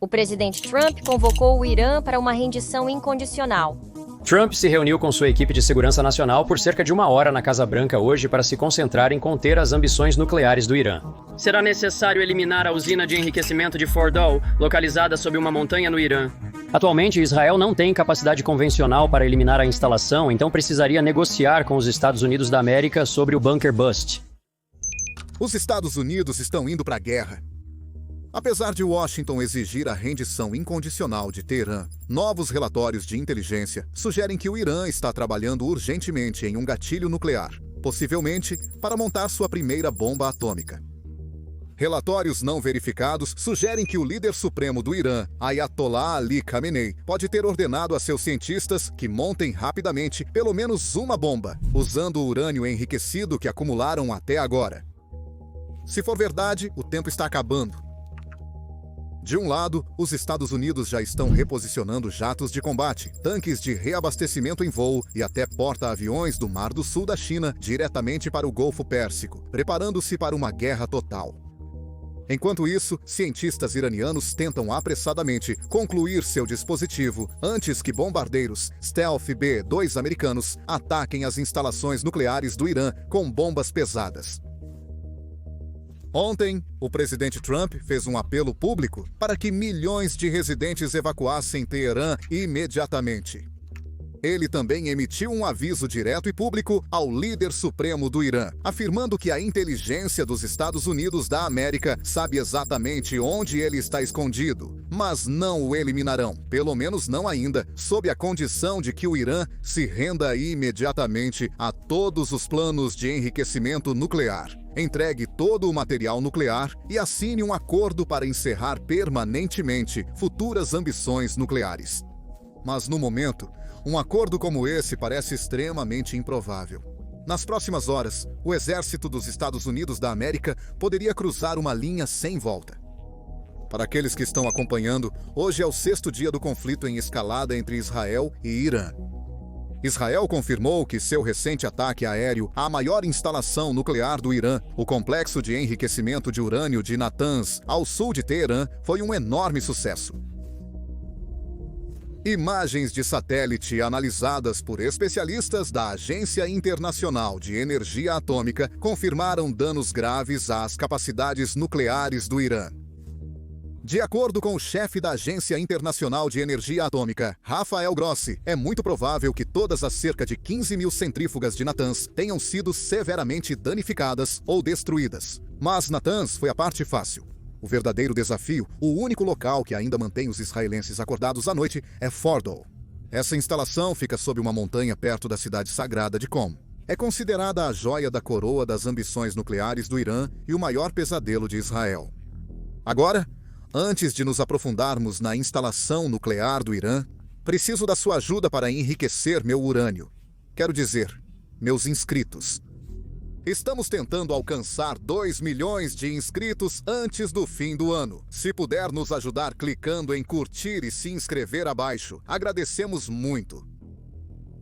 O presidente Trump convocou o Irã para uma rendição incondicional. Trump se reuniu com sua equipe de segurança nacional por cerca de 1 hora na Casa Branca hoje para se concentrar em conter as ambições nucleares do Irã. Será necessário eliminar a usina de enriquecimento de Fordow, localizada sob uma montanha no Irã. Atualmente, Israel não tem capacidade convencional para eliminar a instalação, então precisaria negociar com os Estados Unidos da América sobre o Bunker Bust. Os Estados Unidos estão indo para a guerra. Apesar de Washington exigir a rendição incondicional de Teherã, novos relatórios de inteligência sugerem que o Irã está trabalhando urgentemente em um gatilho nuclear, possivelmente para montar sua primeira bomba atômica. Relatórios não verificados sugerem que o líder supremo do Irã, Ayatollah Ali Khamenei, pode ter ordenado a seus cientistas que montem rapidamente pelo menos uma bomba, usando o urânio enriquecido que acumularam até agora. Se for verdade, o tempo está acabando. De um lado, os Estados Unidos já estão reposicionando jatos de combate, tanques de reabastecimento em voo e até porta-aviões do Mar do Sul da China diretamente para o Golfo Pérsico, preparando-se para uma guerra total. Enquanto isso, cientistas iranianos tentam apressadamente concluir seu dispositivo antes que bombardeiros Stealth B-2 americanos ataquem as instalações nucleares do Irã com bombas pesadas. Ontem, o presidente Trump fez um apelo público para que milhões de residentes evacuassem Teherã imediatamente. Ele também emitiu um aviso direto e público ao líder supremo do Irã, afirmando que a inteligência dos Estados Unidos da América sabe exatamente onde ele está escondido, mas não o eliminarão, pelo menos não ainda, sob a condição de que o Irã se renda imediatamente a todos os planos de enriquecimento nuclear, entregue todo o material nuclear e assine um acordo para encerrar permanentemente futuras ambições nucleares. Mas no momento, um acordo como esse parece extremamente improvável. Nas próximas horas, o exército dos Estados Unidos da América poderia cruzar uma linha sem volta. Para aqueles que estão acompanhando, hoje é o 6º dia do conflito em escalada entre Israel e Irã. Israel confirmou que seu recente ataque aéreo à maior instalação nuclear do Irã, o complexo de enriquecimento de urânio de Natanz, ao sul de Teherã, foi um enorme sucesso. Imagens de satélite analisadas por especialistas da Agência Internacional de Energia Atômica confirmaram danos graves às capacidades nucleares do Irã. De acordo com o chefe da Agência Internacional de Energia Atômica, Rafael Grossi, é muito provável que todas as cerca de 15 mil centrífugas de Natanz tenham sido severamente danificadas ou destruídas. Mas Natanz foi a parte fácil. O verdadeiro desafio, o único local que ainda mantém os israelenses acordados à noite, é Fordow. Essa instalação fica sob uma montanha perto da cidade sagrada de Qom. É considerada a joia da coroa das ambições nucleares do Irã e o maior pesadelo de Israel. Agora, antes de nos aprofundarmos na instalação nuclear do Irã, preciso da sua ajuda para enriquecer meu urânio. Quero dizer, meus inscritos. Estamos tentando alcançar 2 milhões de inscritos antes do fim do ano. Se puder nos ajudar clicando em curtir e se inscrever abaixo, agradecemos muito.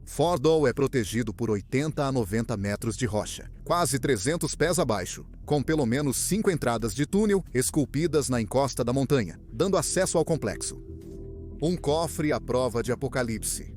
Fordow é protegido por 80 a 90 metros de rocha, quase 300 pés abaixo, com pelo menos 5 entradas de túnel esculpidas na encosta da montanha, dando acesso ao complexo. Um cofre à prova de apocalipse.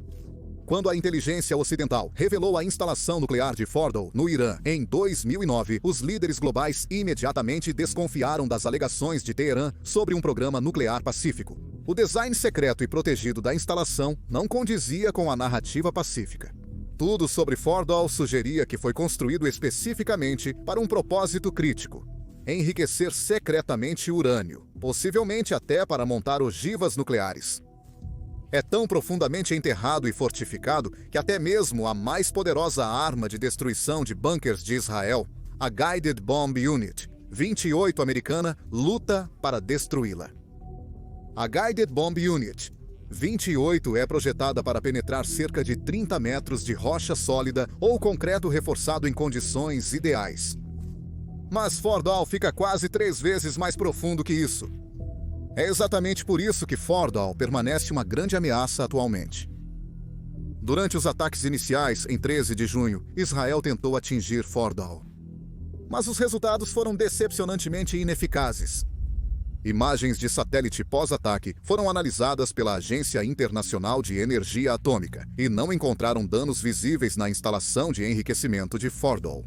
Quando a inteligência ocidental revelou a instalação nuclear de Fordow, no Irã, em 2009, os líderes globais imediatamente desconfiaram das alegações de Teherã sobre um programa nuclear pacífico. O design secreto e protegido da instalação não condizia com a narrativa pacífica. Tudo sobre Fordow sugeria que foi construído especificamente para um propósito crítico: enriquecer secretamente urânio, possivelmente até para montar ogivas nucleares. É tão profundamente enterrado e fortificado que até mesmo a mais poderosa arma de destruição de bunkers de Israel, a Guided Bomb Unit 28 americana, luta para destruí-la. A Guided Bomb Unit 28 é projetada para penetrar cerca de 30 metros de rocha sólida ou concreto reforçado em condições ideais. Mas Fordow fica quase 3 vezes mais profundo que isso. É exatamente por isso que Fordow permanece uma grande ameaça atualmente. Durante os ataques iniciais, em 13 de junho, Israel tentou atingir Fordow. Mas os resultados foram decepcionantemente ineficazes. Imagens de satélite pós-ataque foram analisadas pela Agência Internacional de Energia Atômica e não encontraram danos visíveis na instalação de enriquecimento de Fordow.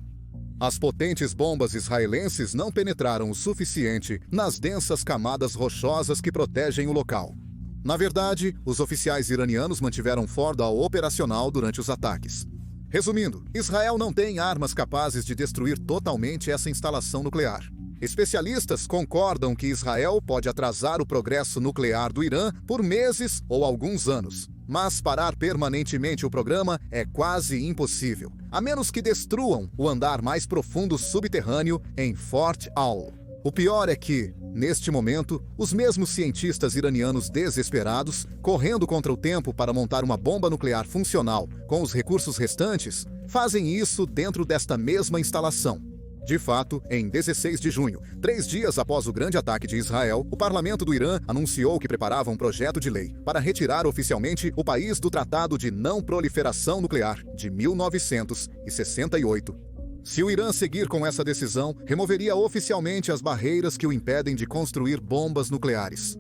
As potentes bombas israelenses não penetraram o suficiente nas densas camadas rochosas que protegem o local. Na verdade, os oficiais iranianos mantiveram Fordow operacional durante os ataques. Resumindo, Israel não tem armas capazes de destruir totalmente essa instalação nuclear. Especialistas concordam que Israel pode atrasar o progresso nuclear do Irã por meses ou alguns anos. Mas parar permanentemente o programa é quase impossível, a menos que destruam o andar mais profundo subterrâneo em Fort Al. O pior é que, neste momento, os mesmos cientistas iranianos desesperados, correndo contra o tempo para montar uma bomba nuclear funcional com os recursos restantes, fazem isso dentro desta mesma instalação. De fato, em 16 de junho, 3 dias após o grande ataque de Israel, o parlamento do Irã anunciou que preparava um projeto de lei para retirar oficialmente o país do Tratado de Não Proliferação Nuclear de 1968. Se o Irã seguir com essa decisão, removeria oficialmente as barreiras que o impedem de construir bombas nucleares.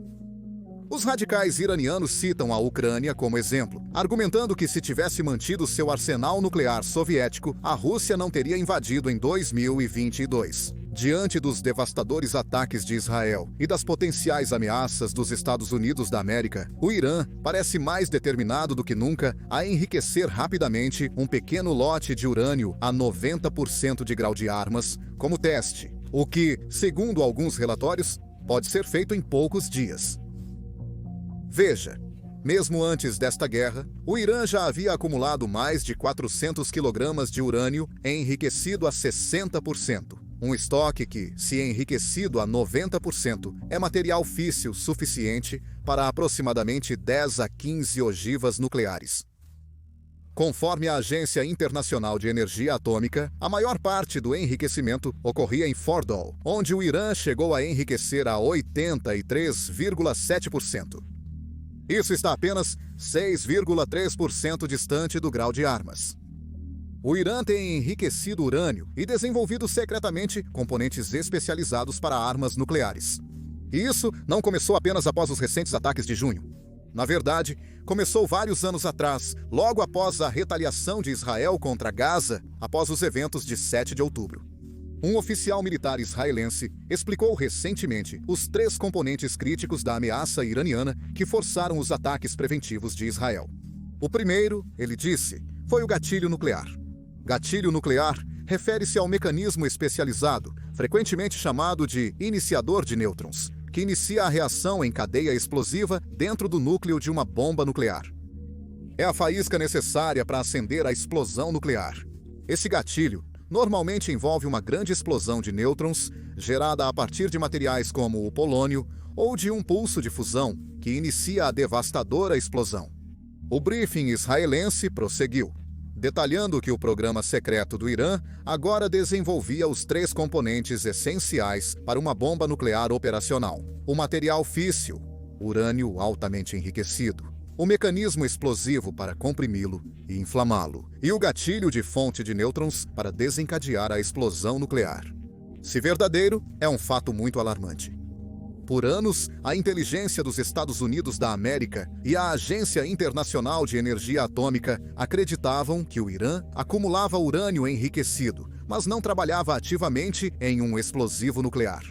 Os radicais iranianos citam a Ucrânia como exemplo, argumentando que se tivesse mantido seu arsenal nuclear soviético, a Rússia não teria invadido em 2022. Diante dos devastadores ataques de Israel e das potenciais ameaças dos Estados Unidos da América, o Irã parece mais determinado do que nunca a enriquecer rapidamente um pequeno lote de urânio a 90% de grau de armas como teste, o que, segundo alguns relatórios, pode ser feito em poucos dias. Veja, mesmo antes desta guerra, o Irã já havia acumulado mais de 400 quilogramas de urânio enriquecido a 60%. Um estoque que, se enriquecido a 90%, é material físsil suficiente para aproximadamente 10 a 15 ogivas nucleares. Conforme a Agência Internacional de Energia Atômica, a maior parte do enriquecimento ocorria em Fordow, onde o Irã chegou a enriquecer a 83,7%. Isso está apenas 6,3% distante do grau de armas. O Irã tem enriquecido urânio e desenvolvido secretamente componentes especializados para armas nucleares. E isso não começou apenas após os recentes ataques de junho. Na verdade, começou vários anos atrás, logo após a retaliação de Israel contra Gaza, após os eventos de 7 de outubro. Um oficial militar israelense explicou recentemente os 3 componentes críticos da ameaça iraniana que forçaram os ataques preventivos de Israel. O primeiro, ele disse, foi o gatilho nuclear. Gatilho nuclear refere-se ao mecanismo especializado, frequentemente chamado de iniciador de nêutrons, que inicia a reação em cadeia explosiva dentro do núcleo de uma bomba nuclear. É a faísca necessária para acender a explosão nuclear. Esse gatilho normalmente envolve uma grande explosão de nêutrons, gerada a partir de materiais como o polônio, ou de um pulso de fusão, que inicia a devastadora explosão. O briefing israelense prosseguiu, detalhando que o programa secreto do Irã agora desenvolvia os 3 componentes essenciais para uma bomba nuclear operacional: o material físsil, urânio altamente enriquecido, o mecanismo explosivo para comprimi-lo e inflamá-lo, e o gatilho de fonte de nêutrons para desencadear a explosão nuclear. Se verdadeiro, é um fato muito alarmante. Por anos, a inteligência dos Estados Unidos da América e a Agência Internacional de Energia Atômica acreditavam que o Irã acumulava urânio enriquecido, mas não trabalhava ativamente em um explosivo nuclear.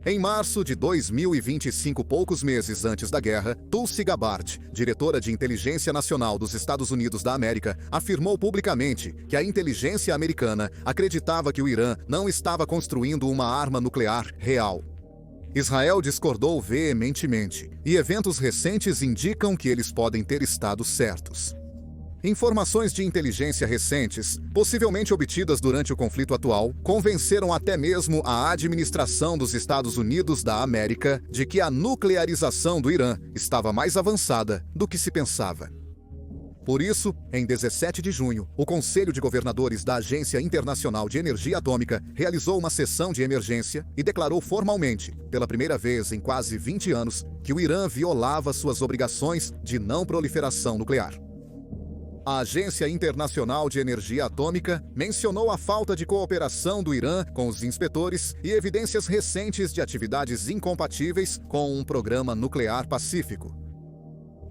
Em março de 2025, poucos meses antes da guerra, Tulsi Gabbard, diretora de Inteligência Nacional dos Estados Unidos da América, afirmou publicamente que a inteligência americana acreditava que o Irã não estava construindo uma arma nuclear real. Israel discordou veementemente, e eventos recentes indicam que eles podem ter estado certos. Informações de inteligência recentes, possivelmente obtidas durante o conflito atual, convenceram até mesmo a administração dos Estados Unidos da América de que a nuclearização do Irã estava mais avançada do que se pensava. Por isso, em 17 de junho, o Conselho de Governadores da Agência Internacional de Energia Atômica realizou uma sessão de emergência e declarou formalmente, pela primeira vez em quase 20 anos, que o Irã violava suas obrigações de não proliferação nuclear. A Agência Internacional de Energia Atômica mencionou a falta de cooperação do Irã com os inspetores e evidências recentes de atividades incompatíveis com um programa nuclear pacífico.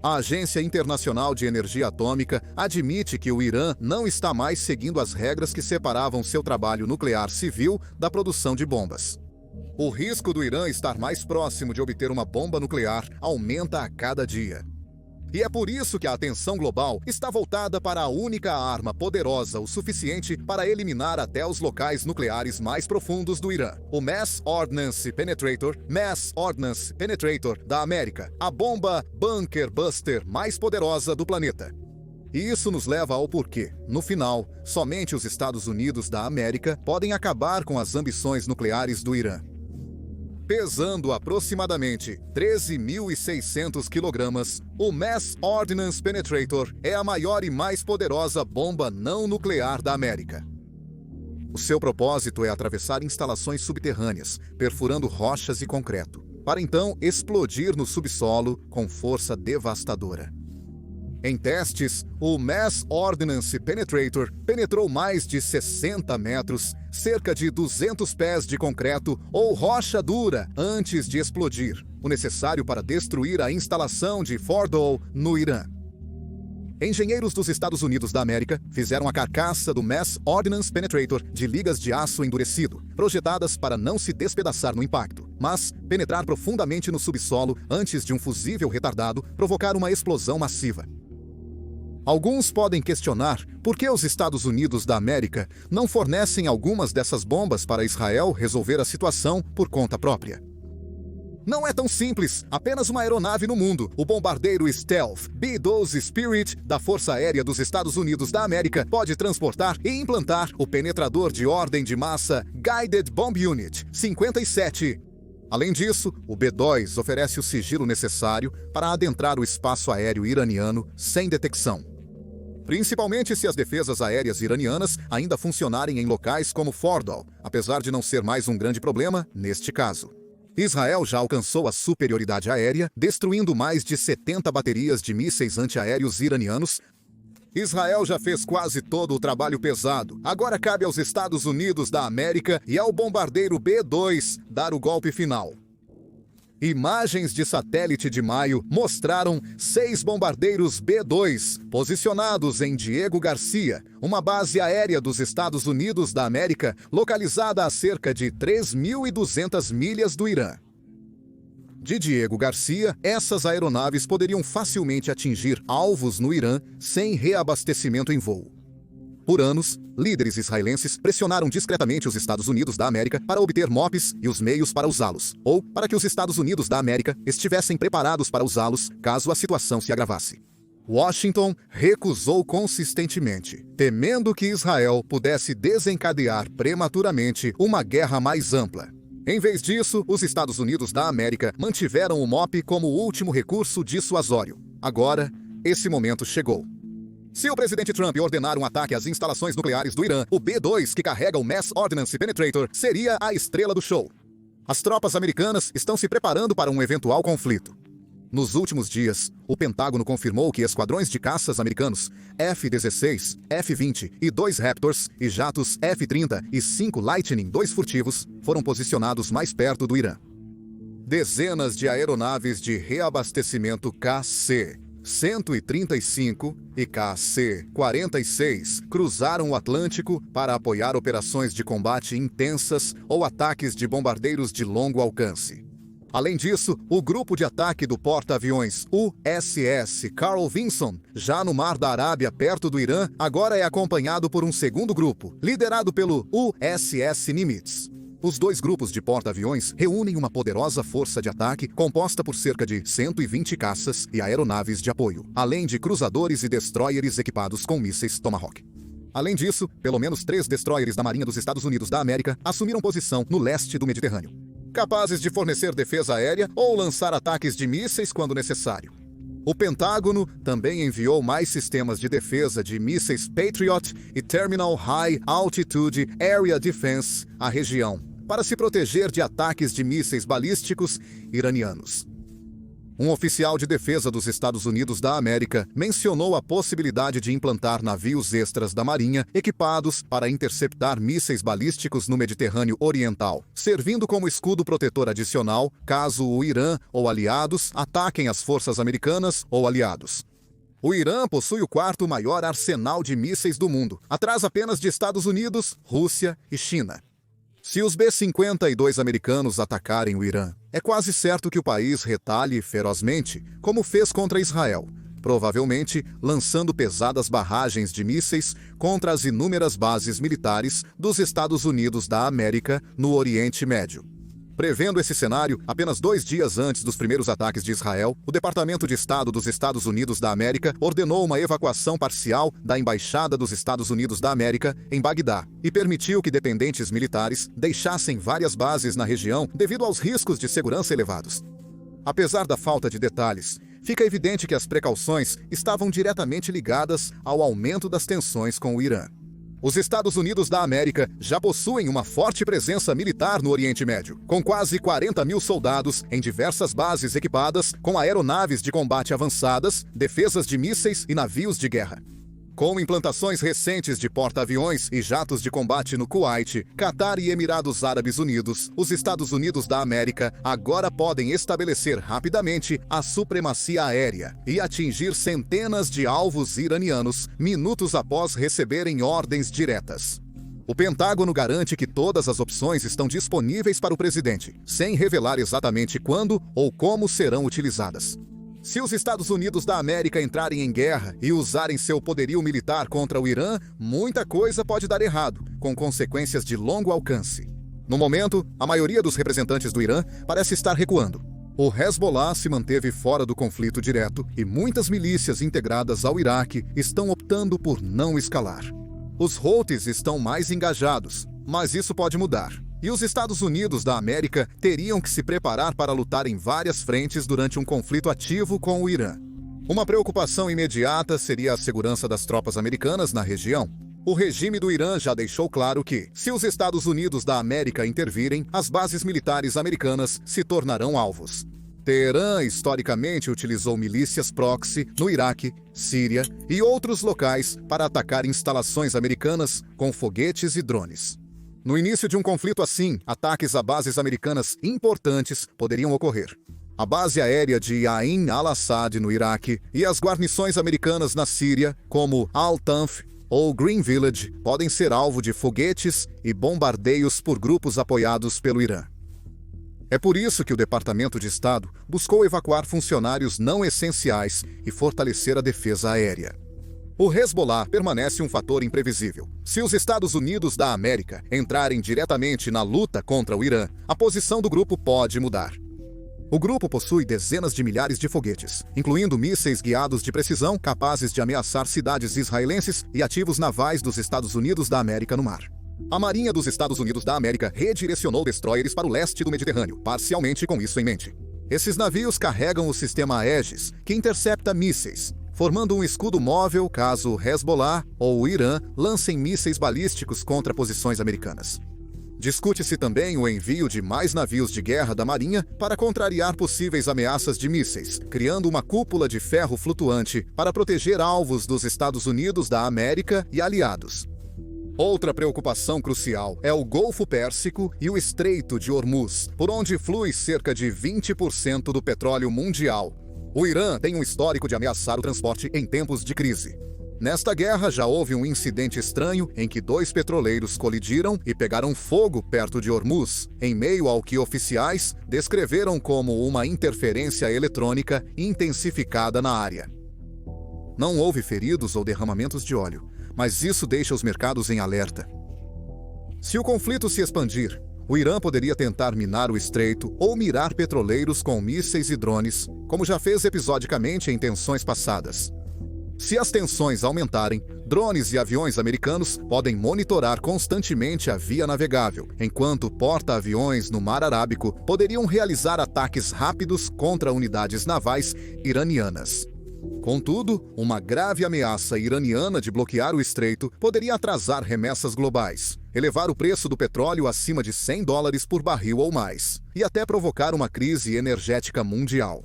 A Agência Internacional de Energia Atômica admite que o Irã não está mais seguindo as regras que separavam seu trabalho nuclear civil da produção de bombas. O risco do Irã estar mais próximo de obter uma bomba nuclear aumenta a cada dia. E é por isso que a atenção global está voltada para a única arma poderosa o suficiente para eliminar até os locais nucleares mais profundos do Irã, o Mass Ordnance Penetrator da América, a bomba Bunker Buster mais poderosa do planeta. E isso nos leva ao porquê, no final, somente os Estados Unidos da América podem acabar com as ambições nucleares do Irã. Pesando aproximadamente 13.600 kg, o Mass Ordnance Penetrator é a maior e mais poderosa bomba não nuclear da América. O seu propósito é atravessar instalações subterrâneas, perfurando rochas e concreto, para então explodir no subsolo com força devastadora. Em testes, o Mass Ordnance Penetrator penetrou mais de 60 metros, cerca de 200 pés de concreto ou rocha dura antes de explodir, o necessário para destruir a instalação de Fordow, no Irã. Engenheiros dos Estados Unidos da América fizeram a carcaça do Mass Ordnance Penetrator de ligas de aço endurecido, projetadas para não se despedaçar no impacto, mas penetrar profundamente no subsolo antes de um fusível retardado provocar uma explosão massiva. Alguns podem questionar por que os Estados Unidos da América não fornecem algumas dessas bombas para Israel resolver a situação por conta própria. Não é tão simples, apenas uma aeronave no mundo, o bombardeiro Stealth B-12 Spirit da Força Aérea dos Estados Unidos da América, pode transportar e implantar o penetrador de ordem de massa Guided Bomb Unit 57. Além disso, o B-2 oferece o sigilo necessário para adentrar o espaço aéreo iraniano sem detecção. Principalmente se as defesas aéreas iranianas ainda funcionarem em locais como Fordow, apesar de não ser mais um grande problema neste caso. Israel já alcançou a superioridade aérea, destruindo mais de 70 baterias de mísseis antiaéreos iranianos. Israel já fez quase todo o trabalho pesado. Agora cabe aos Estados Unidos da América e ao bombardeiro B-2 dar o golpe final. Imagens de satélite de maio mostraram 6 bombardeiros B-2 posicionados em Diego Garcia, uma base aérea dos Estados Unidos da América localizada a cerca de 3.200 milhas do Irã. De Diego Garcia, essas aeronaves poderiam facilmente atingir alvos no Irã sem reabastecimento em voo. Por anos, líderes israelenses pressionaram discretamente os Estados Unidos da América para obter MOPs e os meios para usá-los, ou para que os Estados Unidos da América estivessem preparados para usá-los caso a situação se agravasse. Washington recusou consistentemente, temendo que Israel pudesse desencadear prematuramente uma guerra mais ampla. Em vez disso, os Estados Unidos da América mantiveram o MOP como o último recurso dissuasório. Agora, esse momento chegou. Se o presidente Trump ordenar um ataque às instalações nucleares do Irã, o B-2, que carrega o Mass Ordnance Penetrator, seria a estrela do show. As tropas americanas estão se preparando para um eventual conflito. Nos últimos dias, o Pentágono confirmou que esquadrões de caças americanos F-16, F-20 e 2 Raptors e jatos F-30 e 5 Lightning II furtivos foram posicionados mais perto do Irã. Dezenas de aeronaves de reabastecimento KC-135 e KC-46 cruzaram o Atlântico para apoiar operações de combate intensas ou ataques de bombardeiros de longo alcance. Além disso, o grupo de ataque do porta-aviões USS Carl Vinson, já no Mar da Arábia perto do Irã, agora é acompanhado por um segundo grupo, liderado pelo USS Nimitz. Os dois grupos de porta-aviões reúnem uma poderosa força de ataque composta por cerca de 120 caças e aeronaves de apoio, além de cruzadores e destroyers equipados com mísseis Tomahawk. Além disso, pelo menos 3 destroyers da Marinha dos Estados Unidos da América assumiram posição no leste do Mediterrâneo, capazes de fornecer defesa aérea ou lançar ataques de mísseis quando necessário. O Pentágono também enviou mais sistemas de defesa de mísseis Patriot e Terminal High Altitude Area Defense à região, para se proteger de ataques de mísseis balísticos iranianos. Um oficial de defesa dos Estados Unidos da América mencionou a possibilidade de implantar navios extras da Marinha equipados para interceptar mísseis balísticos no Mediterrâneo Oriental, servindo como escudo protetor adicional caso o Irã ou aliados ataquem as forças americanas ou aliados. O Irã possui o quarto maior arsenal de mísseis do mundo, atrás apenas de Estados Unidos, Rússia e China. Se os B-52 americanos atacarem o Irã, é quase certo que o país retalhe ferozmente, como fez contra Israel, provavelmente lançando pesadas barragens de mísseis contra as inúmeras bases militares dos Estados Unidos da América no Oriente Médio. Prevendo esse cenário, apenas 2 dias antes dos primeiros ataques de Israel, o Departamento de Estado dos Estados Unidos da América ordenou uma evacuação parcial da Embaixada dos Estados Unidos da América em Bagdá e permitiu que dependentes militares deixassem várias bases na região devido aos riscos de segurança elevados. Apesar da falta de detalhes, fica evidente que as precauções estavam diretamente ligadas ao aumento das tensões com o Irã. Os Estados Unidos da América já possuem uma forte presença militar no Oriente Médio, com quase 40 mil soldados em diversas bases equipadas com aeronaves de combate avançadas, defesas de mísseis e navios de guerra. Com implantações recentes de porta-aviões e jatos de combate no Kuwait, Catar e Emirados Árabes Unidos, os Estados Unidos da América agora podem estabelecer rapidamente a supremacia aérea e atingir centenas de alvos iranianos minutos após receberem ordens diretas. O Pentágono garante que todas as opções estão disponíveis para o presidente, sem revelar exatamente quando ou como serão utilizadas. Se os Estados Unidos da América entrarem em guerra e usarem seu poderio militar contra o Irã, muita coisa pode dar errado, com consequências de longo alcance. No momento, a maioria dos representantes do Irã parece estar recuando. O Hezbollah se manteve fora do conflito direto e muitas milícias integradas ao Iraque estão optando por não escalar. Os Houthis estão mais engajados, mas isso pode mudar. E os Estados Unidos da América teriam que se preparar para lutar em várias frentes durante um conflito ativo com o Irã. Uma preocupação imediata seria a segurança das tropas americanas na região. O regime do Irã já deixou claro que, se os Estados Unidos da América intervirem, as bases militares americanas se tornarão alvos. Teherã historicamente utilizou milícias proxy no Iraque, Síria e outros locais para atacar instalações americanas com foguetes e drones. No início de um conflito assim, ataques a bases americanas importantes poderiam ocorrer. A base aérea de Ain al-Assad no Iraque e as guarnições americanas na Síria, como Al-Tanf ou Green Village, podem ser alvo de foguetes e bombardeios por grupos apoiados pelo Irã. É por isso que o Departamento de Estado buscou evacuar funcionários não essenciais e fortalecer a defesa aérea. O Hezbollah permanece um fator imprevisível. Se os Estados Unidos da América entrarem diretamente na luta contra o Irã, a posição do grupo pode mudar. O grupo possui dezenas de milhares de foguetes, incluindo mísseis guiados de precisão capazes de ameaçar cidades israelenses e ativos navais dos Estados Unidos da América no mar. A Marinha dos Estados Unidos da América redirecionou destroyers para o leste do Mediterrâneo, parcialmente com isso em mente. Esses navios carregam o sistema Aegis, que intercepta mísseis, formando um escudo móvel caso o Hezbollah ou o Irã lancem mísseis balísticos contra posições americanas. Discute-se também o envio de mais navios de guerra da Marinha para contrariar possíveis ameaças de mísseis, criando uma cúpula de ferro flutuante para proteger alvos dos Estados Unidos da América e aliados. Outra preocupação crucial é o Golfo Pérsico e o Estreito de Hormuz, por onde flui cerca de 20% do petróleo mundial. O Irã tem um histórico de ameaçar o transporte em tempos de crise. Nesta guerra já houve um incidente estranho em que 2 petroleiros colidiram e pegaram fogo perto de Hormuz, em meio ao que oficiais descreveram como uma interferência eletrônica intensificada na área. Não houve feridos ou derramamentos de óleo, mas isso deixa os mercados em alerta. Se o conflito se expandir, o Irã poderia tentar minar o estreito ou mirar petroleiros com mísseis e drones, como já fez episodicamente em tensões passadas. Se as tensões aumentarem, drones e aviões americanos podem monitorar constantemente a via navegável, enquanto porta-aviões no Mar Arábico poderiam realizar ataques rápidos contra unidades navais iranianas. Contudo, uma grave ameaça iraniana de bloquear o estreito poderia atrasar remessas globais, elevar o preço do petróleo acima de $100 por barril ou mais, e até provocar uma crise energética mundial.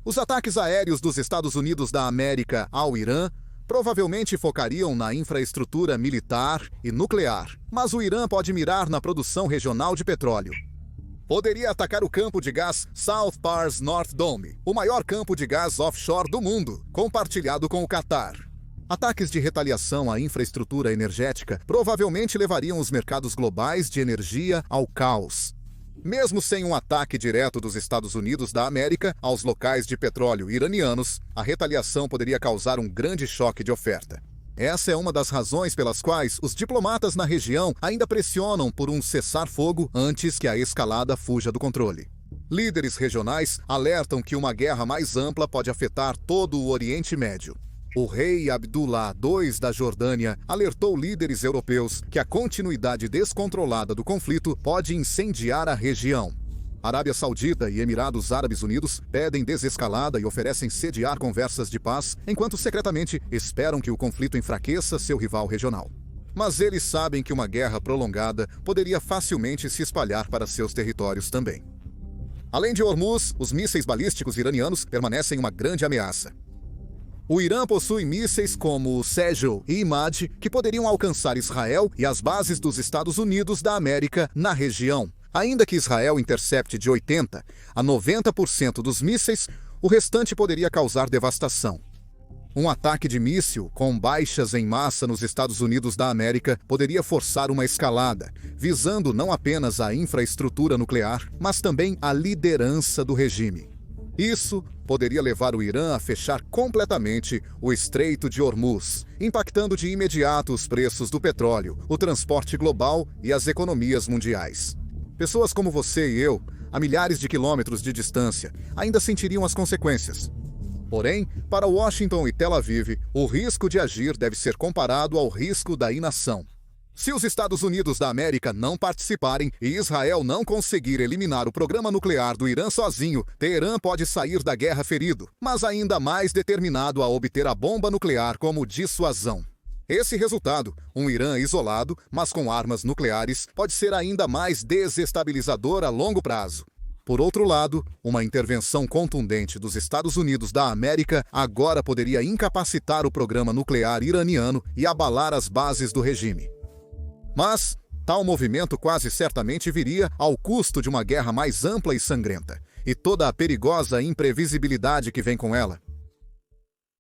Os ataques aéreos dos Estados Unidos da América ao Irã provavelmente focariam na infraestrutura militar e nuclear, mas o Irã pode mirar na produção regional de petróleo. Poderia atacar o campo de gás South Pars North Dome, o maior campo de gás offshore do mundo, compartilhado com o Catar. Ataques de retaliação à infraestrutura energética provavelmente levariam os mercados globais de energia ao caos. Mesmo sem um ataque direto dos Estados Unidos da América aos locais de petróleo iranianos, a retaliação poderia causar um grande choque de oferta. Essa é uma das razões pelas quais os diplomatas na região ainda pressionam por um cessar-fogo antes que a escalada fuja do controle. Líderes regionais alertam que uma guerra mais ampla pode afetar todo o Oriente Médio. O rei Abdullah II da Jordânia alertou líderes europeus que a continuidade descontrolada do conflito pode incendiar a região. Arábia Saudita e Emirados Árabes Unidos pedem desescalada e oferecem sediar conversas de paz, enquanto secretamente esperam que o conflito enfraqueça seu rival regional. Mas eles sabem que uma guerra prolongada poderia facilmente se espalhar para seus territórios também. Além de Hormuz, os mísseis balísticos iranianos permanecem uma grande ameaça. O Irã possui mísseis como o Sejal e Imad, que poderiam alcançar Israel e as bases dos Estados Unidos da América na região. Ainda que Israel intercepte de 80% a 90% dos mísseis, o restante poderia causar devastação. Um ataque de míssil com baixas em massa nos Estados Unidos da América poderia forçar uma escalada, visando não apenas a infraestrutura nuclear, mas também a liderança do regime. Isso poderia levar o Irã a fechar completamente o Estreito de Hormuz, impactando de imediato os preços do petróleo, o transporte global e as economias mundiais. Pessoas como você e eu, a milhares de quilômetros de distância, ainda sentiriam as consequências. Porém, para Washington e Tel Aviv, o risco de agir deve ser comparado ao risco da inação. Se os Estados Unidos da América não participarem e Israel não conseguir eliminar o programa nuclear do Irã sozinho, Teherã pode sair da guerra ferido, mas ainda mais determinado a obter a bomba nuclear como dissuasão. Esse resultado, um Irã isolado, mas com armas nucleares, pode ser ainda mais desestabilizador a longo prazo. Por outro lado, uma intervenção contundente dos Estados Unidos da América agora poderia incapacitar o programa nuclear iraniano e abalar as bases do regime. Mas tal movimento quase certamente viria ao custo de uma guerra mais ampla e sangrenta, e toda a perigosa imprevisibilidade que vem com ela.